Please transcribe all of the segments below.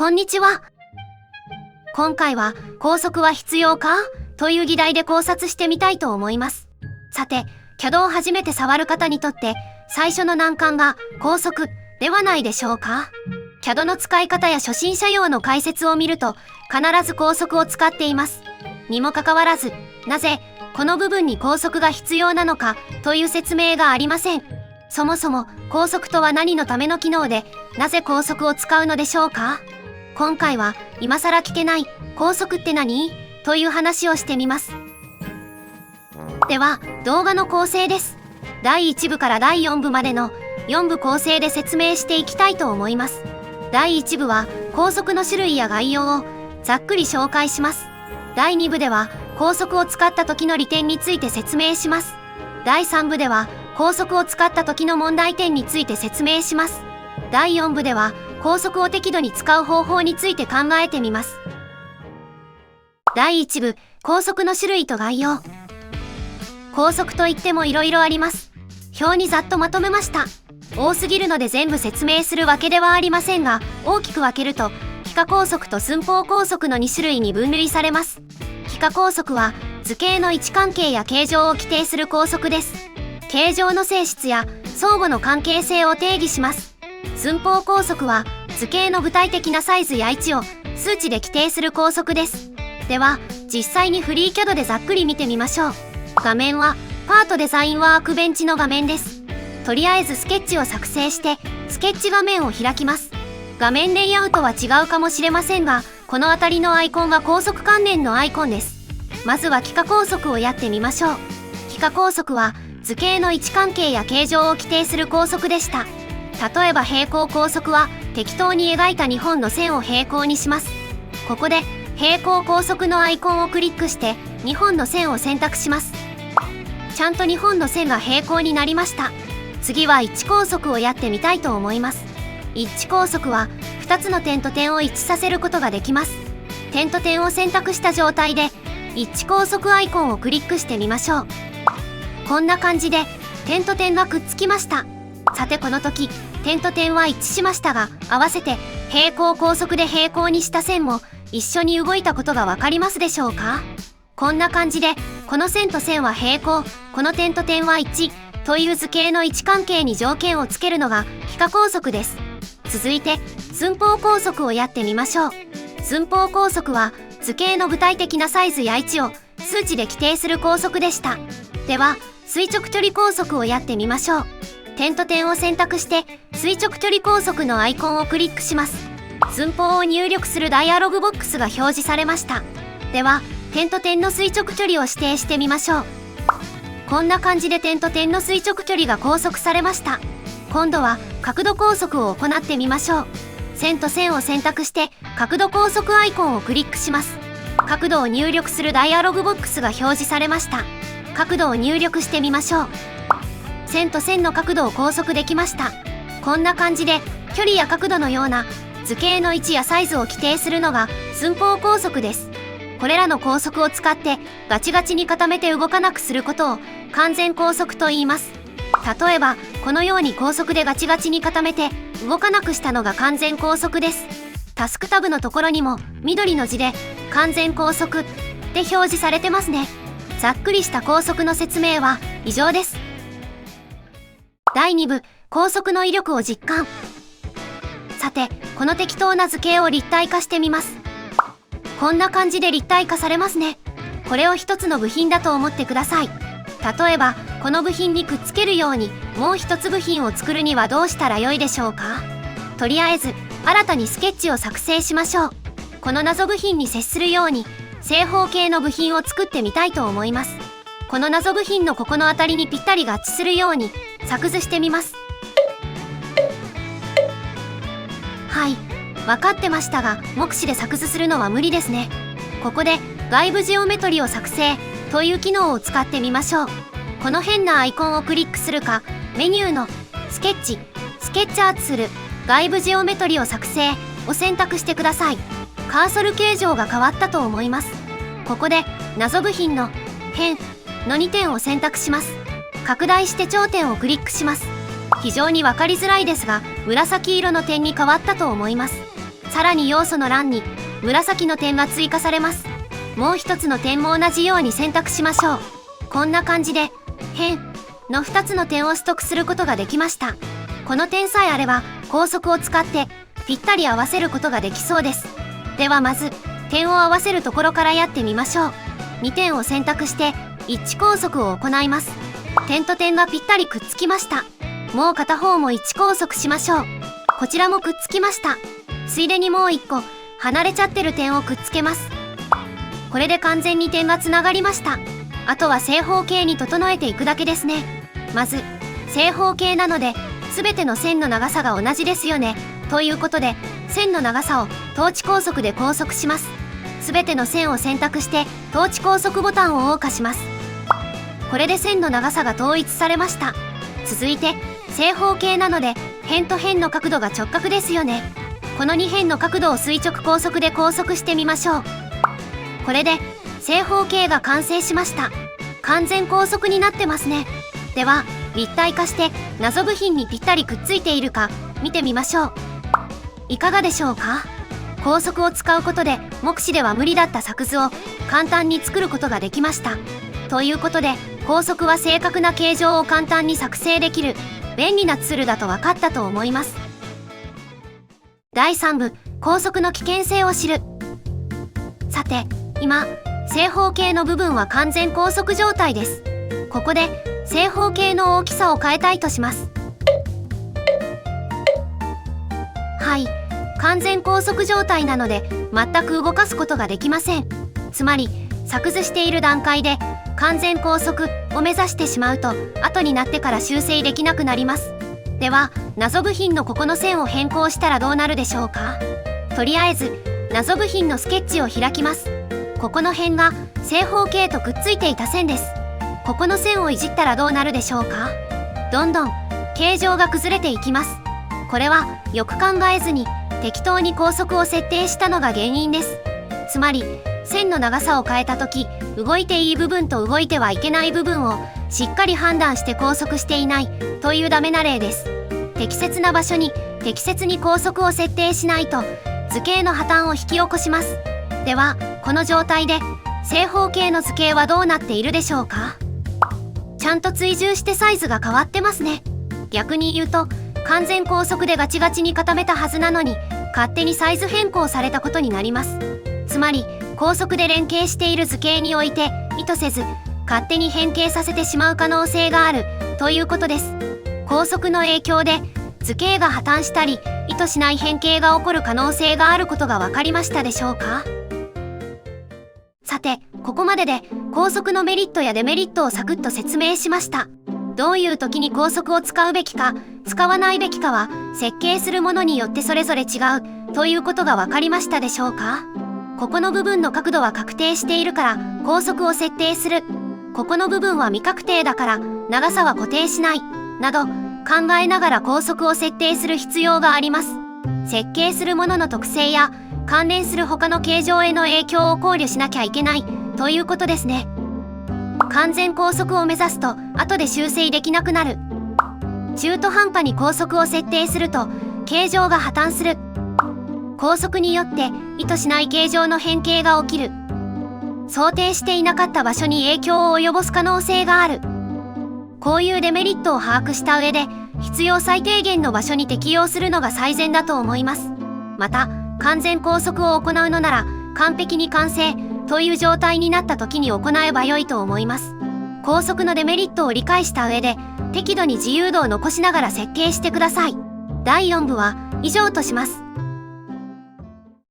こんにちは。今回は高速は必要かという議題で考察してみたいと思います。さて、CADを初めて触る方にとって最初の難関が高速ではないでしょうか。CAD の使い方や初心者用の解説を見ると必ず高速を使っています。にもかかわらず、なぜこの部分に高速が必要なのかという説明がありません。そもそも高速とは何のための機能で、なぜ高速を使うのでしょうか。今回は今更聞けない高速って何という話をしてみます。では動画の構成です。第1部から第4部までの4部構成で説明していきたいと思います。第1部は高速の種類や概要をざっくり紹介します。第2部では高速を使った時の利点について説明します。第3部では高速を使った時の問題点について説明します。第4部では高速を適度に使う方法について考えてみます。第1部、高速の種類と概要。高速といっても色々あります。表にざっとまとめました。多すぎるので全部説明するわけではありませんが、大きく分けると幾何高速と寸法高速の2種類に分類されます。幾何高速は図形の位置関係や形状を規定する高速です。形状の性質や相互の関係性を定義します。寸法高速は図形の具体的なサイズや位置を数値で規定する高速です。では実際にフリーCADでざっくり見てみましょう。画面はパートデザインワークベンチの画面です。とりあえずスケッチを作成してスケッチ画面を開きます。画面レイアウトは違うかもしれませんが、この辺りのアイコンは高速関連のアイコンです。まずは幾何高速をやってみましょう。幾何高速は図形の位置関係や形状を規定する高速でした。例えば平行高速は適当に描いた2本の線を平行にします。ここで平行高速のアイコンをクリックして2本の線を選択します。ちゃんと2本の線が平行になりました。次は一致高速をやってみたいと思います。一致高速は2つの点と点を一致させることができます。点と点を選択した状態で一致高速アイコンをクリックしてみましょう。こんな感じで点と点がくっつきました。さてこの時点と点は一致しましたが、合わせて平行高速で平行にした線も一緒に動いたことがわかりますでしょうか。こんな感じでこの線と線は平行、この点と点は一致という図形の位置関係に条件をつけるのが幾何高速です。続いて寸法高速をやってみましょう。寸法高速は図形の具体的なサイズや位置を数値で規定する高速でした。では垂直距離高速をやってみましょう。点と点を選択して垂直距離高速のアイコンをクリックします。寸法を入力するダイアログボックスが表示されました。では点と点の垂直距離を指定してみましょう。こんな感じで点と点の垂直距離が拘束されました。今度は角度拘束を行ってみましょう。線と線を選択して角度拘束アイコンをクリックします。角度を入力するダイアログボックスが表示されました。角度を入力してみましょう。線と線の角度を拘束できました。こんな感じで距離や角度のような図形の位置やサイズを規定するのが寸法高速です。これらの高速を使ってガチガチに固めて動かなくすることを完全高速と言います。例えばこのように高速でガチガチに固めて動かなくしたのが完全高速です。タスクタブのところにも緑の字で完全高速って表示されてますね。ざっくりした高速の説明は以上です。第2部、高速の威力を実感。さて、この適当な図形を立体化してみます。こんな感じで立体化されますね。これを一つの部品だと思ってください。例えば、この部品にくっつけるようにもう一つ部品を作るにはどうしたらよいでしょうか。とりあえず、新たにスケッチを作成しましょう。この謎部品に接するように正方形の部品を作ってみたいと思います。この謎部品のここの辺りにぴったり合致するように作図してみます。はい、分かってましたが目視で作図するのは無理ですね。ここで外部ジオメトリを作成という機能を使ってみましょう。この変なアイコンをクリックするか、メニューのスケッチ、スケッチャーツール、外部ジオメトリを作成を選択してください。カーソル形状が変わったと思います。ここで謎部品の辺の2点を選択します。拡大して頂点をクリックします。非常に分かりづらいですが紫色の点に変わったと思います。さらに要素の欄に紫の点が追加されます。もう一つの点も同じように選択しましょう。こんな感じで辺の2つの点をストックすることができました。この点さえあれば高速を使ってぴったり合わせることができそうです。ではまず点を合わせるところからやってみましょう。2点を選択して一致高速を行います。点と点がぴったりくっつきました。もう片方も一致高速しましょう。こちらもくっつきました。ついでにもう1個離れちゃってる点をくっつけます。これで完全に点がつながりました。あとは正方形に整えていくだけですね。まず正方形なので全ての線の長さが同じですよね。ということで線の長さを等値高速で高速します。全ての線を選択して等値高速ボタンを謳歌します。これで線の長さが統一されました。続いて正方形なので辺と辺の角度が直角ですよね。この2辺の角度を垂直高速で高速してみましょう。これで正方形が完成しました。完全高速になってますね。では立体化して謎部品にぴったりくっついているか見てみましょう。いかがでしょうか。高速を使うことで目視では無理だった作図を簡単に作ることができました。ということで高速は正確な形状を簡単に作成できる便利なツールだと分かったと思います。第3部、高速の危険性を知る。さて今正方形の部分は完全高速状態です。ここで正方形の大きさを変えたいとします。はい、完全高速状態なので全く動かすことができません。つまり作図している段階で完全高速を目指してしまうと後になってから修正できなくなります。では謎部品のここの線を変更したらどうなるでしょうか。とりあえず謎部品のスケッチを開きます。ここの辺が正方形とくっついていた線です。ここの線をいじったらどうなるでしょうか。どんどん形状が崩れていきます。これはよく考えずに適当に高速を設定したのが原因です。つまり線の長さを変えた時、動いていい部分と動いてはいけない部分をしっかり判断して高速していないというダメな例です。適切な場所に適切に高速を設定しないと図形の破綻を引き起こします。ではこの状態で正方形の図形はどうなっているでしょうか。ちゃんと追従してサイズが変わってますね。逆に言うと完全高速でガチガチに固めたはずなのに勝手にサイズ変更されたことになります。つまり高速で連携している図形において意図せず勝手に変形させてしまう可能性があるということです。高速の影響で図形が破綻したり意図しない変形が起こる可能性があることが分かりましたでしょうか。さてここまでで高速のメリットやデメリットをサクッと説明しました。どういう時に高速を使うべきか使わないべきかは設計するものによってそれぞれ違うということが分かりましたでしょうか。ここの部分の角度は確定しているから高速を設定する、ここの部分は未確定だから長さは固定しないなど考えながら高速を設定する必要があります。設計するものの特性や関連する他の形状への影響を考慮しなきゃいけないということですね。完全高速を目指すと後で修正できなくなる。中途半端に高速を設定すると形状が破綻する。高速によって意図しない形状の変形が起きる。想定していなかった場所に影響を及ぼす可能性がある。こういうデメリットを把握した上で必要最低限の場所に適用するのが最善だと思います。また完全高速を行うのなら完璧に完成という状態になった時に行えば良いと思います。高速のデメリットを理解した上で適度に自由度を残しながら設計してください。第4部は以上とします。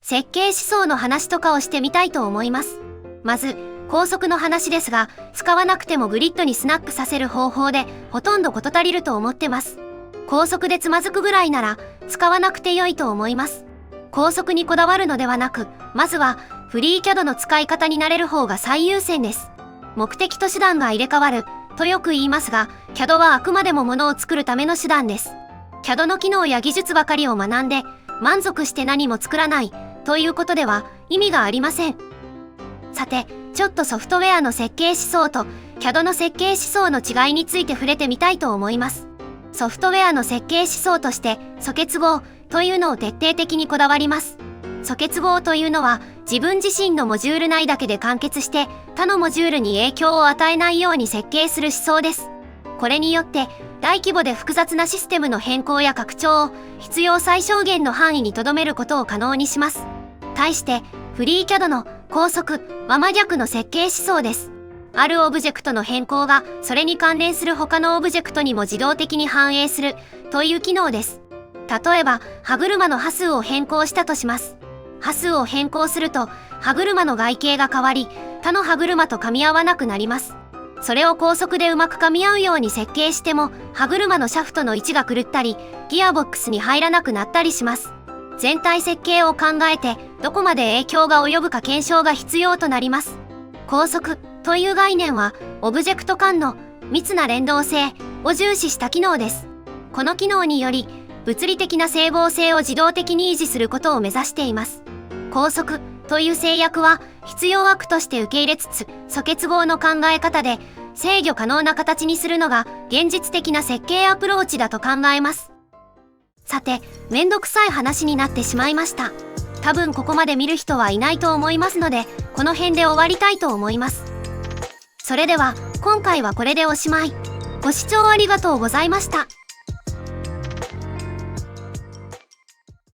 設計思想の話とかをしてみたいと思います。まず高速の話ですが、使わなくてもグリッドにスナップさせる方法でほとんど事足りると思ってます。高速でつまずくぐらいなら使わなくて良いと思います。高速にこだわるのではなく、まずはフリーCADの使い方に慣れる方が最優先です。目的と手段が入れ替わるとよく言いますが、CAD はあくまでもものを作るための手段です。CAD の機能や技術ばかりを学んで満足して何も作らないということでは意味がありません。さて、ちょっとソフトウェアの設計思想と CAD の設計思想の違いについて触れてみたいと思います。ソフトウェアの設計思想として素結合というのを徹底的にこだわります。素結合というのは自分自身のモジュール内だけで完結して他のモジュールに影響を与えないように設計する思想です。これによって大規模で複雑なシステムの変更や拡張を必要最小限の範囲に留めることを可能にします。対してフリーキャドの高速は真逆の設計思想です。あるオブジェクトの変更がそれに関連する他のオブジェクトにも自動的に反映するという機能です。例えば歯車の波数を変更したとします。波数を変更すると歯車の外形が変わり他の歯車と噛み合わなくなります。それを高速でうまく噛み合うように設計しても歯車のシャフトの位置が狂ったりギアボックスに入らなくなったりします。全体設計を考えてどこまで影響が及ぶか検証が必要となります。高速という概念はオブジェクト間の密な連動性を重視した機能です。この機能により物理的な整合性を自動的に維持することを目指しています。高速という制約は必要悪として受け入れつつ素結合の考え方で制御可能な形にするのが現実的な設計アプローチだと考えます。さて、めんどくさい話になってしまいました。多分ここまで見る人はいないと思いますので、この辺で終わりたいと思います。それでは今回はこれでおしまい。ご視聴ありがとうございました。